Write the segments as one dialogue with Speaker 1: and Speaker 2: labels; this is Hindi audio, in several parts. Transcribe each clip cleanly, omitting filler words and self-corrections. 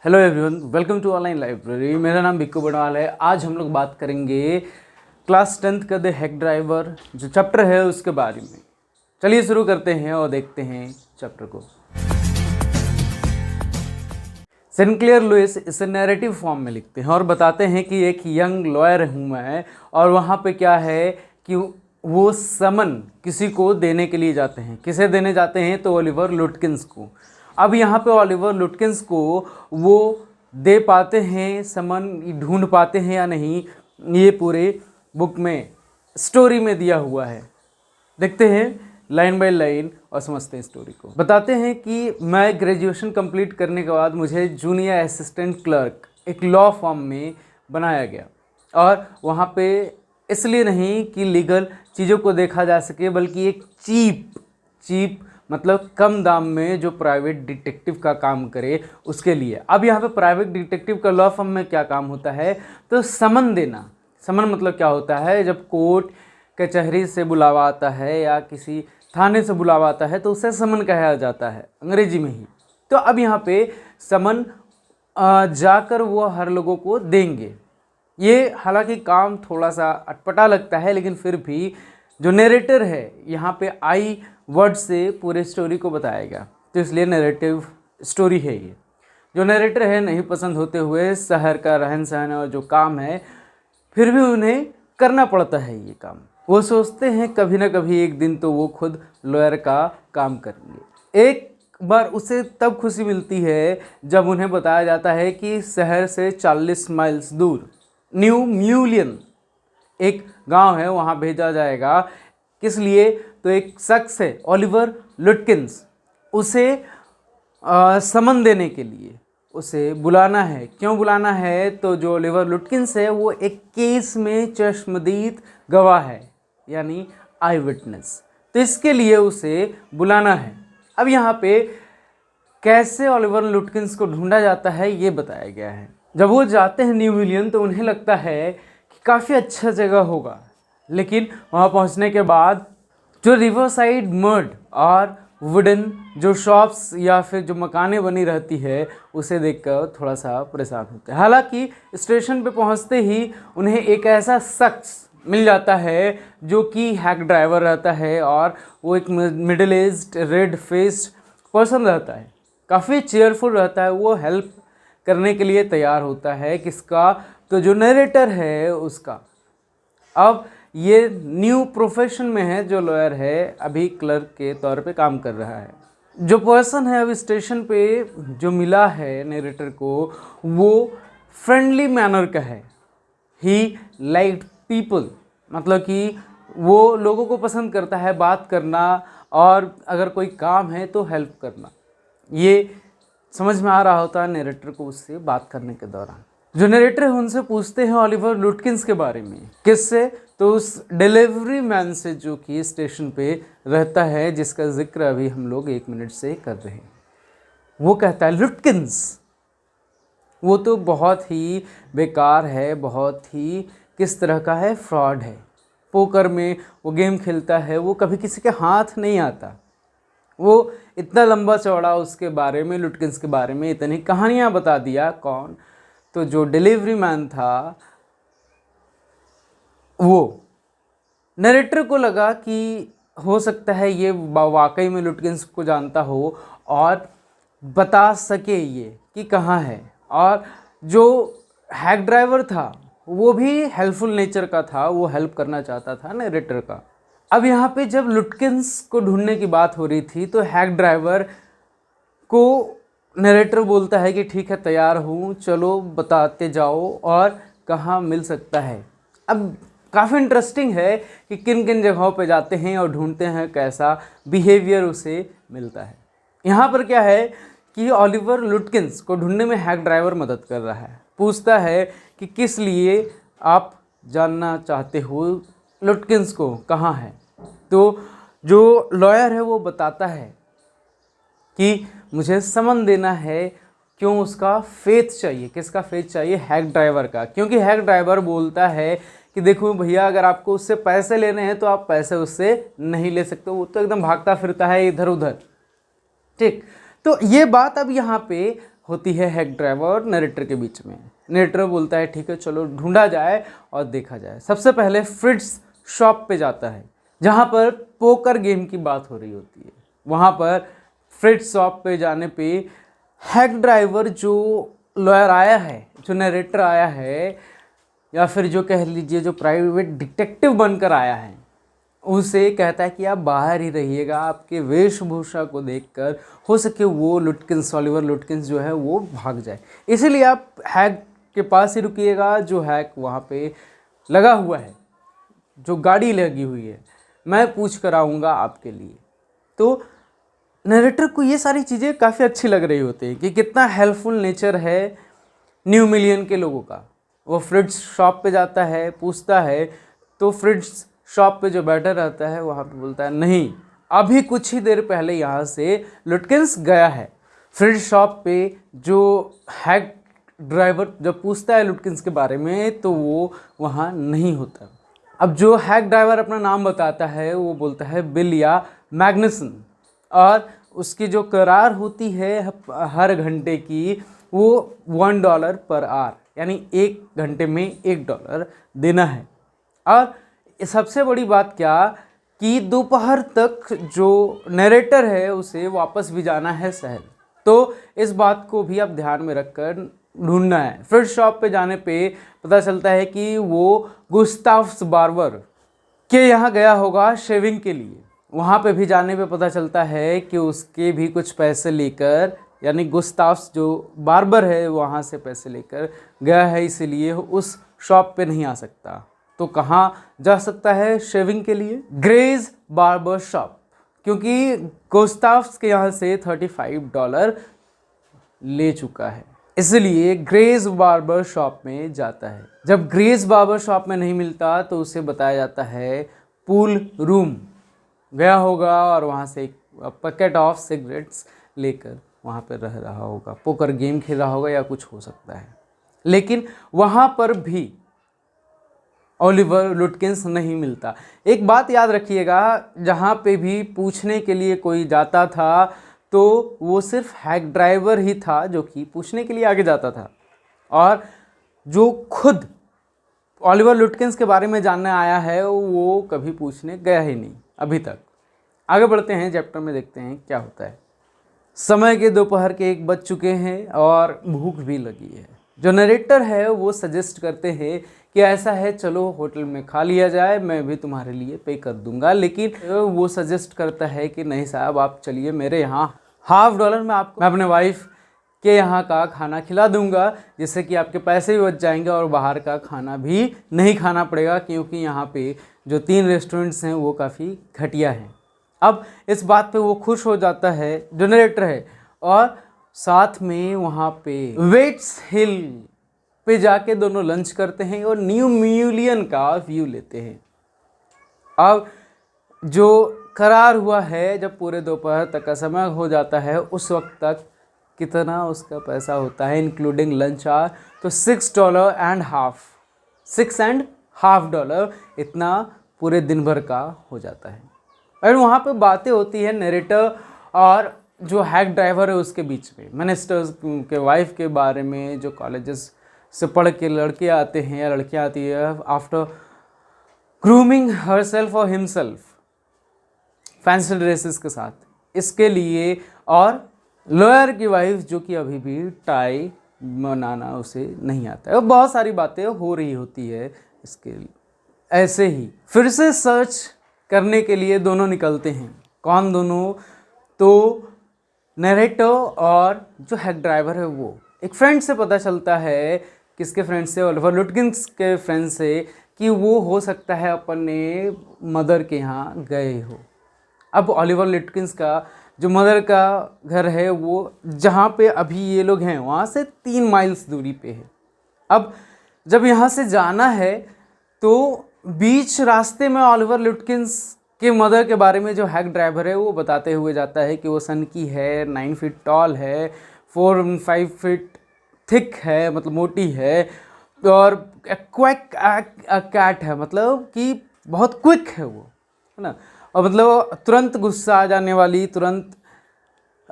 Speaker 1: Hello everyone, welcome to online library. मेरा नाम बिक्कू बड़वाल है। आज हम लोग बात करेंगे क्लास 10th का द हैक ड्राइवर जो चैप्टर है उसके बारे में। चलिए शुरू करते हैं और देखते हैं चैप्टर को। सिनक्लेयर लुइस इसे नैरेटिव फॉर्म में लिखते हैं और बताते हैं कि एक यंग लॉयर हूँ मैं, और वहाँ पे क्या है कि वो समन किसी को देने के लिए जाते हैं। किसे देने जाते हैं? तो ओलिवर लुटकिंस को। अब यहाँ पे ओलिवर लुटकिंस को वो दे पाते हैं समन, ढूंढ पाते हैं या नहीं, ये पूरे बुक में स्टोरी में दिया हुआ है। देखते हैं लाइन बाय लाइन और समझते हैं स्टोरी को। बताते हैं कि मैं ग्रेजुएशन कंप्लीट करने के बाद मुझे जूनियर असिस्टेंट क्लर्क एक लॉ फर्म में बनाया गया, और वहाँ पे इसलिए नहीं कि लीगल चीज़ों को देखा जा सके, बल्कि एक चीप मतलब कम दाम में जो प्राइवेट डिटेक्टिव का काम करे उसके लिए। अब यहाँ पे प्राइवेट डिटेक्टिव का लॉ फर्म में क्या काम होता है? तो समन देना। समन मतलब क्या होता है? जब कोर्ट कचहरी से बुलावा आता है या किसी थाने से बुलावा आता है तो उसे समन कहा जाता है अंग्रेजी में ही। तो अब यहाँ पे समन जाकर वो हर लोगों को देंगे। ये हालांकि काम थोड़ा सा अटपटा लगता है, लेकिन फिर भी जो नरेटर है यहाँ पे आई वर्ड से पूरे स्टोरी को बताएगा, तो इसलिए नरेटिव स्टोरी है ये। जो नरेटर है नहीं पसंद होते हुए शहर का रहन सहन और जो काम है, फिर भी उन्हें करना पड़ता है ये काम। वो सोचते हैं कभी ना कभी एक दिन तो वो खुद लॉयर का काम करेंगे। एक बार उसे तब खुशी मिलती है जब उन्हें बताया जाता है कि शहर से 40 माइल्स दूर न्यू म्यूलियन एक गांव है, वहां भेजा जाएगा। किस लिए? तो एक शख्स है ओलिवर लुटकिंस, उसे समन देने के लिए उसे बुलाना है। क्यों बुलाना है? तो जो ओलिवर लुटकिंस है वो एक केस में चश्मदीद गवाह है, यानी आई विटनेस, तो इसके लिए उसे बुलाना है। अब यहाँ पे कैसे ओलिवर लुटकिंस को ढूंढा जाता है ये बताया गया है। जब वो जाते हैं न्यू मिलियन तो उन्हें लगता है कि काफ़ी अच्छा जगह होगा, लेकिन वहाँ पहुँचने के बाद जो रिवर साइड मड और वुडन जो शॉप्स या फिर जो मकानें बनी रहती है उसे देखकर थोड़ा सा परेशान होते हैं। हालांकि स्टेशन पे पहुँचते ही उन्हें एक ऐसा शख्स मिल जाता है जो कि हैक ड्राइवर रहता है, और वो एक middle aged red faced person रहता है, काफ़ी चेयरफुल रहता है। वो हेल्प करने के लिए तैयार होता है। किसका? तो जो नरेटर है उसका। अब ये न्यू प्रोफेशन में है, जो लॉयर है अभी क्लर्क के तौर पे काम कर रहा है। जो पर्सन है अभी स्टेशन पे जो मिला है नरेटर को, वो फ्रेंडली मैनर का है। ही लाइक पीपल, मतलब कि वो लोगों को पसंद करता है बात करना, और अगर कोई काम है तो हेल्प करना। ये समझ में आ रहा होता है नरेटर को उससे बात करने के दौरान। जो नरेटर है उनसे पूछते हैं ओलिवर लुटकिंस के बारे में। किससे? तो उस डिलीवरी मैन से जो कि स्टेशन पे रहता है, जिसका जिक्र अभी हम लोग 1 मिनट से कर रहे हैं। वो कहता है लुटकिंस वो तो बहुत ही बेकार है, बहुत ही किस तरह का है, फ्रॉड है। पोकर में वो गेम खेलता है, वो कभी किसी के हाथ नहीं आता। वो इतना लंबा चौड़ा उसके बारे में, लुटकिंस के बारे में इतनी कहानियाँ बता दिया। कौन? तो जो डिलीवरी मैन था वो। नरेटर को लगा कि हो सकता है ये वाकई में लुटकिंस को जानता हो और बता सके ये कि कहाँ है। और जो हैक ड्राइवर था वो भी हेल्पफुल नेचर का था, वो हेल्प करना चाहता था नरेटर का। अब यहाँ पे जब लुटकिंस को ढूंढने की बात हो रही थी तो हैक ड्राइवर को नरेटर बोलता है कि ठीक है, तैयार हूँ, चलो बताते जाओ और कहाँ मिल सकता है। अब काफ़ी इंटरेस्टिंग है कि किन किन जगहों पे जाते हैं और ढूंढते हैं, कैसा बिहेवियर उसे मिलता है। यहाँ पर क्या है कि ओलिवर लुटकिंस को ढूंढने में हैक ड्राइवर मदद कर रहा है। पूछता है कि किस लिए आप जानना चाहते हो लुटकिंस को कहाँ है। तो जो लॉयर है वो बताता है कि मुझे समन देना है। क्यों? उसका फेथ चाहिए। किसका फेथ चाहिए? हैक ड्राइवर का। क्योंकि हैक ड्राइवर बोलता है कि देखो भैया, अगर आपको उससे पैसे लेने हैं तो आप पैसे उससे नहीं ले सकते, वो तो एकदम भागता फिरता है इधर उधर। ठीक, तो ये बात अब यहाँ पे होती है हैक ड्राइवर और नरेटर के बीच में। नरेटर बोलता है ठीक है चलो ढूंढा जाए और देखा जाए। सबसे पहले फ्रिट्ज शॉप पे जाता है जहाँ पर पोकर गेम की बात हो रही होती है। वहाँ पर फ्रिट्ज शॉप पे जाने पे हैक ड्राइवर जो लॉयर आया है, जो नरेटर आया है, या फिर जो कह लीजिए जो प्राइवेट डिटेक्टिव बनकर आया है, उसे कहता है कि आप बाहर ही रहिएगा, आपके वेशभूषा को देखकर हो सके वो लुटकिंस, ओलिवर लुटकिंस जो है वो भाग जाए, इसीलिए आप हैक के पास ही रुकिएगा जो हैक वहाँ पे लगा हुआ है, जो गाड़ी लगी हुई है, मैं पूछ कर आऊँगा आपके लिए। तो नरेटर को ये सारी चीज़ें काफ़ी अच्छी लग रही होती हैं कि कितना हेल्पफुल नेचर है न्यू मिलियन के लोगों का। वो फ्रिट्ज शॉप पे जाता है, पूछता है, तो फ्रिट्ज शॉप पे जो बैठा रहता है वहाँ पे बोलता है नहीं, अभी कुछ ही देर पहले यहाँ से लुटकिंस गया है। फ्रिट्ज शॉप पे जो हैक ड्राइवर जब पूछता है लुटकिंस के बारे में तो वो वहाँ नहीं होता। अब जो हैक ड्राइवर अपना नाम बताता है वो बोलता है बिल या मैग्नसन, और उसकी जो करार होती है हर घंटे की वो $1 पर आवर, यानी 1 घंटे में $1 देना है। और सबसे बड़ी बात क्या कि दोपहर तक जो नरेटर है उसे वापस भी जाना है शहर, तो इस बात को भी आप ध्यान में रखकर ढूंढना है। फ्रिट्ज शॉप पे जाने पे पता चलता है कि वो गुस्ताव्स बार्बर के यहाँ गया होगा शेविंग के लिए। वहाँ पे भी जाने पे पता चलता है कि उसके भी कुछ पैसे लेकर, यानी गुस्ताव्स जो बार्बर है वहाँ से पैसे लेकर गया है, इसीलिए उस शॉप पे नहीं आ सकता। तो कहाँ जा सकता है शेविंग के लिए? ग्रेज बार्बर शॉप, क्योंकि गुस्ताव्स के यहाँ से $35 ले चुका है, इसलिए ग्रेज बार्बर शॉप में जाता है। जब ग्रेज बार्बर शॉप में नहीं मिलता तो उसे बताया जाता है पूल रूम गया होगा और वहाँ से एक पैकेट ऑफ सिगरेट्स लेकर वहाँ पर रह रहा होगा, पोकर गेम खेल रहा होगा या कुछ हो सकता है। लेकिन वहाँ पर भी ओलिवर लुटकिंस नहीं मिलता। एक बात याद रखिएगा, जहाँ पे भी पूछने के लिए कोई जाता था तो वो सिर्फ हैक ड्राइवर ही था जो कि पूछने के लिए आगे जाता था, और जो खुद ओलिवर लुटकिंस के बारे में जानने आया है वो कभी पूछने गया ही नहीं अभी तक। आगे बढ़ते हैं, चैप्टर में देखते हैं क्या होता है। समय के दोपहर के 1 बज चुके हैं और भूख भी लगी है। जो नरेटर है वो सजेस्ट करते हैं कि ऐसा है चलो होटल में खा लिया जाए, मैं भी तुम्हारे लिए पे कर दूंगा, लेकिन वो सजेस्ट करता है कि नहीं साहब आप चलिए मेरे यहाँ $50 में आपको मैं अपने वाइफ के यहाँ का खाना खिला दूंगा, जिससे कि आपके पैसे भी बच जाएंगे और बाहर का खाना भी नहीं खाना पड़ेगा, क्योंकि यहाँ पे जो 3 रेस्टोरेंट्स हैं वो काफ़ी घटिया हैं। अब इस बात पे वो खुश हो जाता है जो नरेटर है, और साथ में वहाँ पे वेट्स हिल पे जाके दोनों लंच करते हैं और न्यू मिलियन का व्यू लेते हैं। अब जो करार हुआ है, जब पूरे दोपहर तक का समय हो जाता है उस वक्त तक कितना उसका पैसा होता है इंक्लूडिंग लंच आवर, तो $6.50 इतना पूरे दिन भर का हो जाता है। और वहाँ पे बातें होती है नरेटर और जो हैक ड्राइवर है उसके बीच में, मिनिस्टर्स के वाइफ के बारे में, जो कॉलेजेस से पढ़ के लड़के आते हैं या लड़कियाँ आती है आफ्टर ग्रूमिंग हरसेल्फ और हिमसेल्फ फैंसी ड्रेसेस के साथ, इसके लिए, और लॉयर की वाइफ जो कि अभी भी टाई बनाना उसे नहीं आता है। और बहुत सारी बातें हो रही होती है इसके लिए। ऐसे ही फिर से सर्च करने के लिए दोनों निकलते हैं। कौन दोनों? तो नरेटर और जो हैक ड्राइवर है वो एक फ्रेंड से पता चलता है, किसके फ्रेंड से? ओलिवर लुटकिंस के फ्रेंड से, कि वो हो सकता है अपने मदर के यहाँ गए हो। अब ओलिवर लुटकिंस का जो मदर का घर है वो जहाँ पे अभी ये लोग हैं वहाँ से 3 माइल्स दूरी पे है। अब जब यहाँ से जाना है तो बीच रास्ते में ओलिवर लुटकिंस के मदर के बारे में जो हैक ड्राइवर है वो बताते हुए जाता है कि वो सन की है, 9 फीट टॉल है, 4 and 5 फीट थिक है, मतलब मोटी है, और क्विक कैट है, मतलब कि बहुत क्विक है वो, है ना, और मतलब तुरंत गुस्सा आ जाने वाली, तुरंत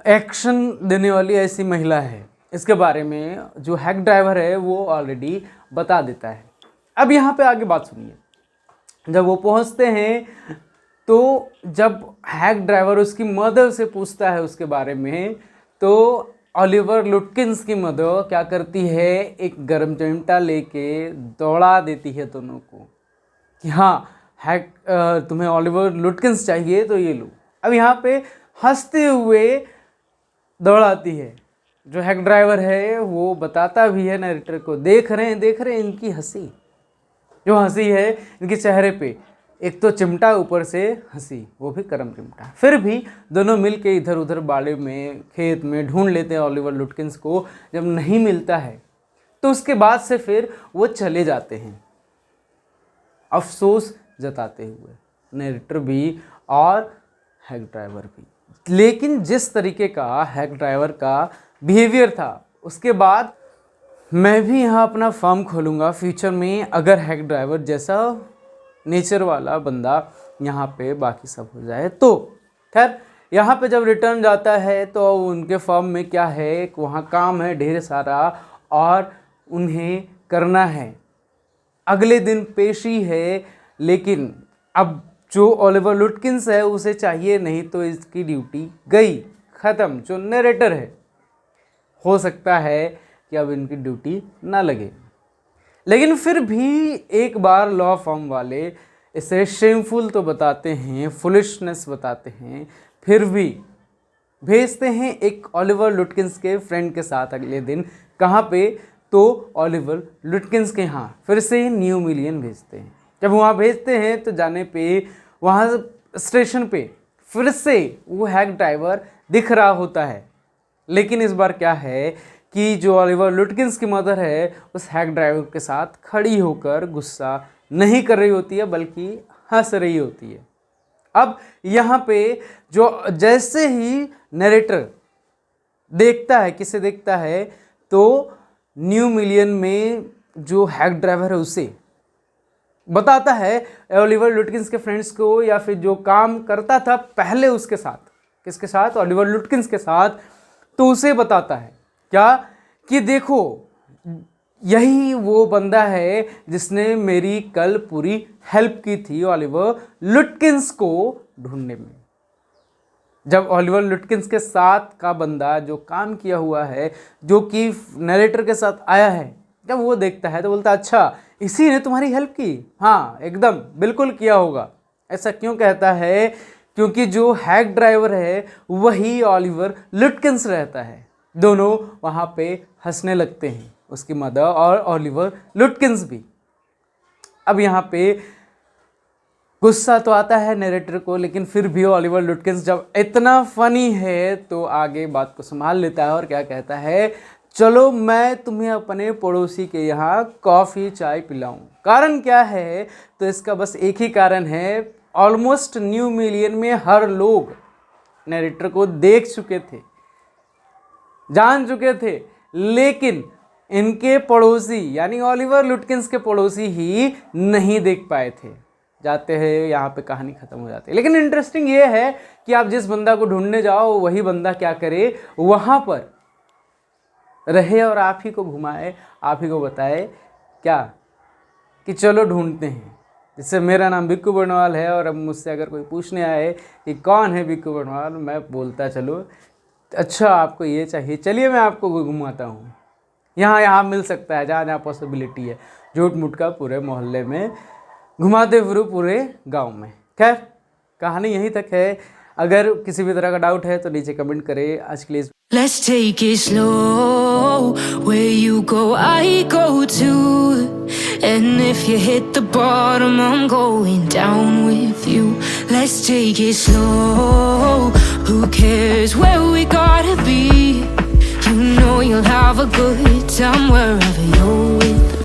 Speaker 1: एक्शन देने वाली ऐसी महिला है। इसके बारे में जो हैक ड्राइवर है वो ऑलरेडी बता देता है। अब यहाँ पे आगे बात सुनिए। जब वो पहुँचते हैं तो जब हैक ड्राइवर उसकी मदर से पूछता है उसके बारे में, तो ओलिवर लुटकिंस की मदर क्या करती है, एक गर्म चिमटा लेके दौड़ा देती है दोनों को कि हाँ हैक तुम्हें ओलिवर लुटकिंस चाहिए तो ये लो। अब यहाँ पे हंसते हुए दौड़ाती है। जो हैक ड्राइवर है वो बताता भी है नरेटर को, देख रहे हैं इनकी हंसी, जो हंसी है इनके चेहरे पे, एक तो चिमटा ऊपर से हंसी, वो भी गर्म चिमटा। फिर भी दोनों मिल के इधर उधर बाड़े में खेत में ढूंढ लेते हैं ओलिवर लुटकिंस को। जब नहीं मिलता है तो उसके बाद से फिर वो चले जाते हैं अफसोस जताते हुए, नरेटर भी और हैक ड्राइवर भी। लेकिन जिस तरीके का हैक ड्राइवर का बिहेवियर था, उसके बाद मैं भी यहाँ अपना फर्म खोलूँगा फ्यूचर में, अगर हैक ड्राइवर जैसा नेचर वाला बंदा यहाँ पे बाकी सब हो जाए तो। खैर यहाँ पे जब रिटर्न जाता है तो उनके फर्म में क्या है, वहाँ काम है ढेर सारा और उन्हें करना है। अगले दिन पेशी है, लेकिन अब जो ओलिवर लुटकिंस है उसे चाहिए नहीं, तो इसकी ड्यूटी गई, ख़त्म। जो नरेटर है हो सकता है कि अब इनकी ड्यूटी ना लगे, लेकिन फिर भी एक बार लॉ फर्म वाले इसे शेमफुल तो बताते हैं, फुलिशनेस बताते हैं, फिर भी भेजते हैं एक ओलिवर लुटकिंस के फ्रेंड के साथ अगले दिन। कहाँ पे, तो ओलिवर लुटकिंस के यहाँ फिर से न्यू मिलियन भेजते हैं। जब वहाँ भेजते हैं तो जाने पे वहाँ स्टेशन पे फिर से वो हैक ड्राइवर दिख रहा होता है, लेकिन इस बार क्या है कि जो ओलिवर लुटकिंस की मदर है उस हैक ड्राइवर के साथ खड़ी होकर गुस्सा नहीं कर रही होती है, बल्कि हंस रही होती है। अब यहाँ पे जो जैसे ही नरेटर देखता है, किसे देखता है, तो न्यू मिलियन में जो हैक ड्राइवर है उसे बताता है ओलिवर लुटकिंस के फ्रेंड्स को, या फिर जो काम करता था पहले उसके साथ, किसके साथ, ओलिवर लुटकिंस के साथ, तो उसे बताता है क्या कि देखो यही वो बंदा है जिसने मेरी कल पूरी हेल्प की थी ओलिवर लुटकिंस को ढूंढने में। जब ओलिवर लुटकिंस के साथ का बंदा जो काम किया हुआ है, जो कि नरेटर के साथ आया है, जब वो देखता है तो बोलता है अच्छा इसी ने तुम्हारी हेल्प की, हाँ एकदम बिल्कुल किया होगा। ऐसा क्यों कहता है, क्योंकि जो हैक ड्राइवर है वही ओलिवर लुटकिंस रहता है। दोनों वहाँ पे हंसने लगते हैं, उसकी मदर और ओलिवर लुटकिंस भी। अब यहाँ पे गुस्सा तो आता है नरेटर को, लेकिन फिर भी ओलिवर लुटकिंस जब इतना फनी है तो आगे बात को संभाल लेता है और क्या कहता है, चलो मैं तुम्हें अपने पड़ोसी के यहाँ कॉफ़ी चाय पिलाऊं। कारण क्या है, तो इसका बस एक ही कारण है, ऑलमोस्ट न्यू मिलियन में हर लोग नरेटर को देख चुके थे, जान चुके थे, लेकिन इनके पड़ोसी यानी ओलिवर लुटकिंस के पड़ोसी ही नहीं देख पाए थे। जाते हैं यहाँ पे कहानी ख़त्म हो जाती है। लेकिन इंटरेस्टिंग ये है कि आप जिस बंदा को ढूंढने जाओ वही बंदा क्या करे, वहाँ पर रहे और आप ही को घुमाए, आप ही को बताए क्या कि चलो ढूंढते हैं। जिससे मेरा नाम बिक्कू बर्नवाल है और अब मुझसे अगर कोई पूछने आए कि कौन है बिक्कू बर्नवाल, मैं बोलता चलो अच्छा आपको ये चाहिए, चलिए मैं आपको घुमाता हूँ, यहाँ मिल सकता है, जहाँ पॉसिबिलिटी है, झूठ मूठ का पूरे मोहल्ले में घुमाते फिर पूरे गांव में। खैर कहानी यहीं तक है। अगर किसी भी तरह का डाउट है तो नीचे कमेंट करें। आज के लिए
Speaker 2: Let's take it slow. Where you go, I go too. And if you hit the bottom, I'm going down with you. Let's take it slow. Who cares where we gotta be? You know you'll have a good time wherever you're with